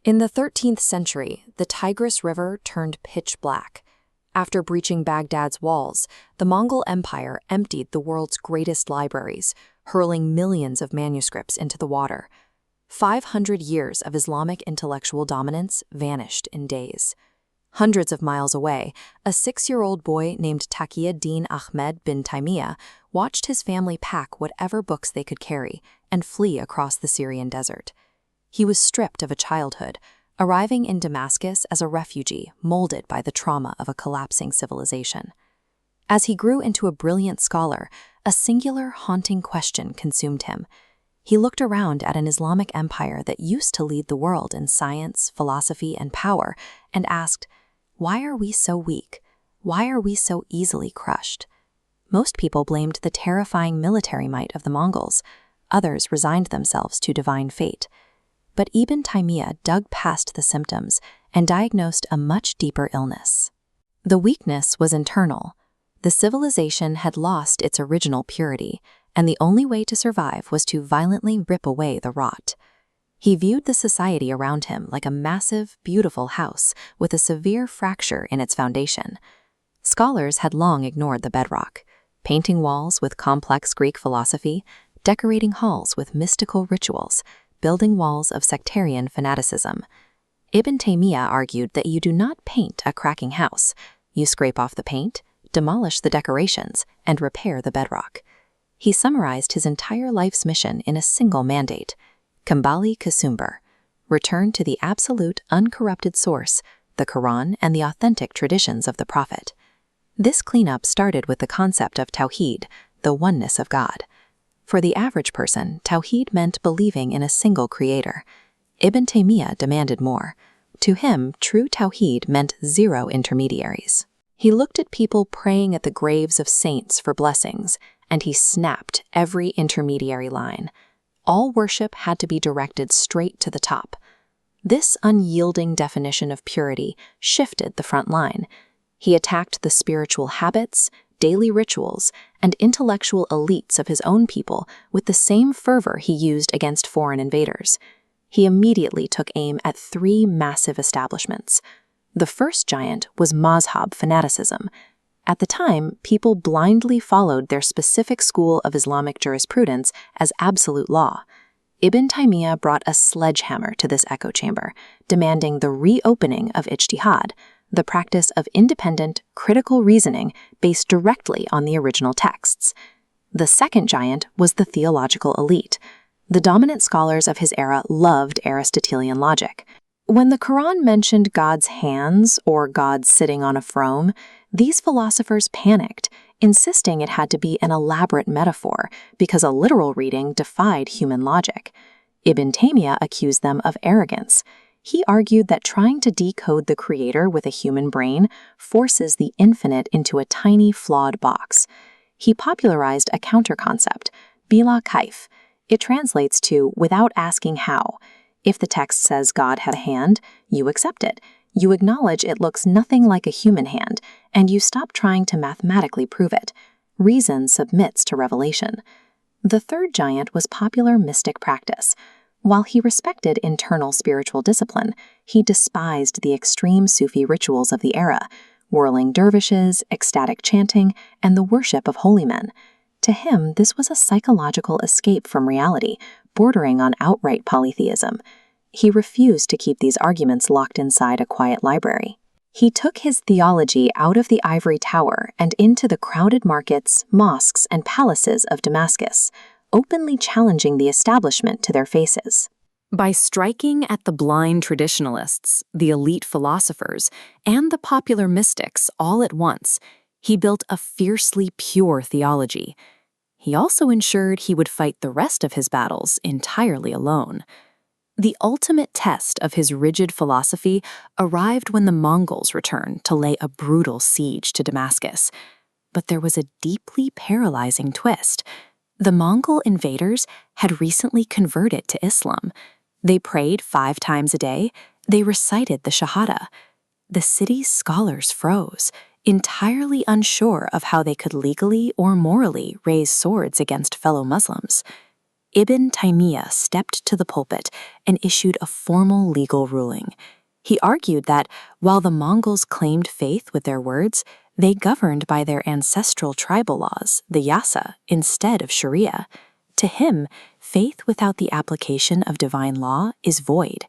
In the 13th century, the Tigris River turned pitch black. After breaching Baghdad's walls, the Mongol Empire emptied the world's greatest libraries, hurling millions of manuscripts into the water. 500 years of Islamic intellectual dominance vanished in days. Hundreds of miles away, a 6-year-old boy named Taqiyuddin Ahmed bin Taimiyah watched his family pack whatever books they could carry and flee across the Syrian desert. He was stripped of a childhood, arriving in Damascus as a refugee molded by the trauma of a collapsing civilization. As he grew into a brilliant scholar, a singular, haunting question consumed him. He looked around at an Islamic empire that used to lead the world in science, philosophy, and power, and asked, "Why are we so weak? Why are we so easily crushed?" Most people blamed the terrifying military might of the Mongols. Others resigned themselves to divine fate. But Ibn Taimiyah dug past the symptoms and diagnosed a much deeper illness. The weakness was internal. The civilization had lost its original purity, and the only way to survive was to violently rip away the rot. He viewed the society around him like a massive, beautiful house with a severe fracture in its foundation. Scholars had long ignored the bedrock, painting walls with complex Greek philosophy, decorating halls with mystical rituals, building walls of sectarian fanaticism. Ibn Taimiyah argued that you do not paint a cracking house. You scrape off the paint, demolish the decorations, and repair the bedrock. He summarized his entire life's mission in a single mandate: Kambali Kasumber, return to the absolute, uncorrupted source, the Quran and the authentic traditions of the Prophet. This cleanup started with the concept of Tawheed, the oneness of God. For the average person, Tawheed meant believing in a single creator. Ibn Taimiyah demanded more. To him, true Tawheed meant zero intermediaries. He looked at people praying at the graves of saints for blessings, and he snapped every intermediary line. All worship had to be directed straight to the top. This unyielding definition of purity shifted the front line. He attacked the spiritual habits, daily rituals, and intellectual elites of his own people with the same fervor he used against foreign invaders. He immediately took aim at 3 massive establishments. The first giant was mazhab fanaticism. At the time, people blindly followed their specific school of Islamic jurisprudence as absolute law. Ibn Taimiyah brought a sledgehammer to this echo chamber, demanding the reopening of ijtihad, the practice of independent, critical reasoning based directly on the original texts. The second giant was the theological elite. The dominant scholars of his era loved Aristotelian logic. When the Quran mentioned God's hands or God sitting on a throne, these philosophers panicked, insisting it had to be an elaborate metaphor because a literal reading defied human logic. Ibn Taimiyah accused them of arrogance. He argued that trying to decode the creator with a human brain forces the infinite into a tiny, flawed box. He popularized a counter-concept, bila kaif. It translates to without asking how. If the text says God had a hand, you accept it. You acknowledge it looks nothing like a human hand, and you stop trying to mathematically prove it. Reason submits to revelation. The third giant was popular mystic practice. While he respected internal spiritual discipline, he despised the extreme Sufi rituals of the era, whirling dervishes, ecstatic chanting, and the worship of holy men. To him, this was a psychological escape from reality, bordering on outright polytheism. He refused to keep these arguments locked inside a quiet library. He took his theology out of the ivory tower and into the crowded markets, mosques, and palaces of Damascus, openly challenging the establishment to their faces. By striking at the blind traditionalists, the elite philosophers, and the popular mystics all at once, he built a fiercely pure theology. He also ensured he would fight the rest of his battles entirely alone. The ultimate test of his rigid philosophy arrived when the Mongols returned to lay a brutal siege to Damascus. But there was a deeply paralyzing twist. The Mongol invaders had recently converted to Islam. They prayed 5 times a day. They recited the Shahada. The city's scholars froze, entirely unsure of how they could legally or morally raise swords against fellow Muslims. Ibn Taimiyah stepped to the pulpit and issued a formal legal ruling. He argued that while the Mongols claimed faith with their words, they governed by their ancestral tribal laws, the Yasa, instead of Sharia. To him, faith without the application of divine law is void.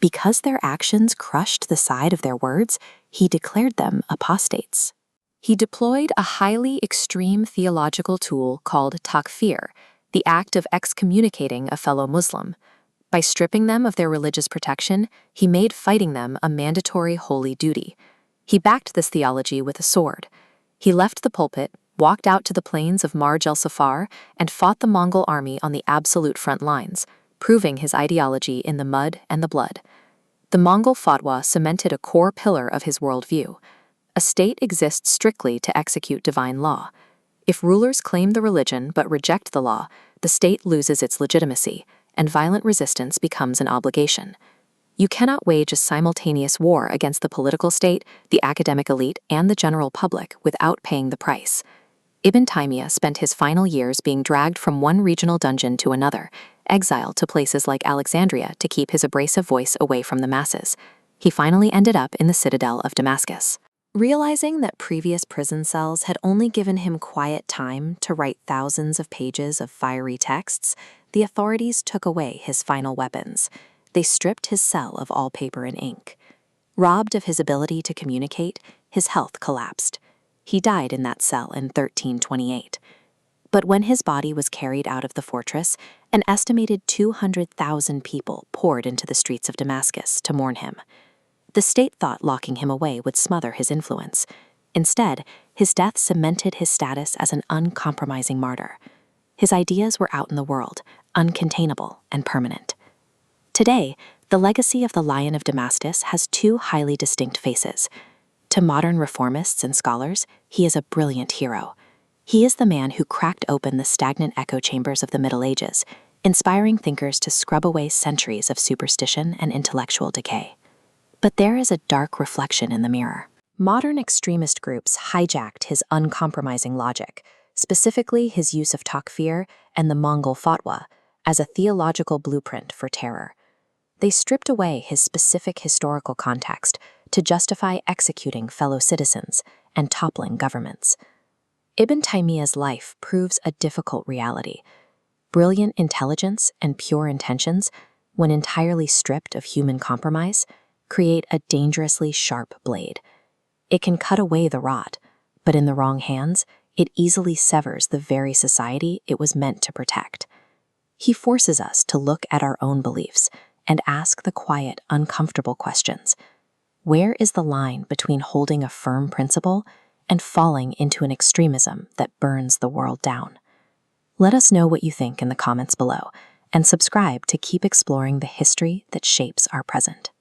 Because their actions crushed the side of their words, he declared them apostates. He deployed a highly extreme theological tool called takfir, the act of excommunicating a fellow Muslim. By stripping them of their religious protection, he made fighting them a mandatory holy duty. He backed this theology with a sword. He left the pulpit, walked out to the plains of Marj el-Safar, and fought the Mongol army on the absolute front lines, proving his ideology in the mud and the blood. The Mongol fatwa cemented a core pillar of his worldview. A state exists strictly to execute divine law. If rulers claim the religion but reject the law, the state loses its legitimacy, and violent resistance becomes an obligation. You cannot wage a simultaneous war against the political state, the academic elite, and the general public without paying the price. Ibn Taimiyah spent his final years being dragged from one regional dungeon to another, exiled to places like Alexandria to keep his abrasive voice away from the masses. He finally ended up in the citadel of Damascus. Realizing that previous prison cells had only given him quiet time to write thousands of pages of fiery texts, the authorities took away his final weapons. They stripped his cell of all paper and ink. Robbed of his ability to communicate, his health collapsed. He died in that cell in 1328. But when his body was carried out of the fortress, an estimated 200,000 people poured into the streets of Damascus to mourn him. The state thought locking him away would smother his influence. Instead, his death cemented his status as an uncompromising martyr. His ideas were out in the world, uncontainable and permanent. Today, the legacy of the Lion of Damascus has two highly distinct faces. To modern reformists and scholars, he is a brilliant hero. He is the man who cracked open the stagnant echo chambers of the Middle Ages, inspiring thinkers to scrub away centuries of superstition and intellectual decay. But there is a dark reflection in the mirror. Modern extremist groups hijacked his uncompromising logic, specifically his use of takfir and the Mongol fatwa, as a theological blueprint for terror. They stripped away his specific historical context to justify executing fellow citizens and toppling governments. Ibn Taymiyah's life proves a difficult reality. Brilliant intelligence and pure intentions, when entirely stripped of human compromise, create a dangerously sharp blade. It can cut away the rod, but in the wrong hands, it easily severs the very society it was meant to protect. He forces us to look at our own beliefs and ask the quiet, uncomfortable questions. Where is the line between holding a firm principle and falling into an extremism that burns the world down? Let us know what you think in the comments below, and subscribe to keep exploring the history that shapes our present.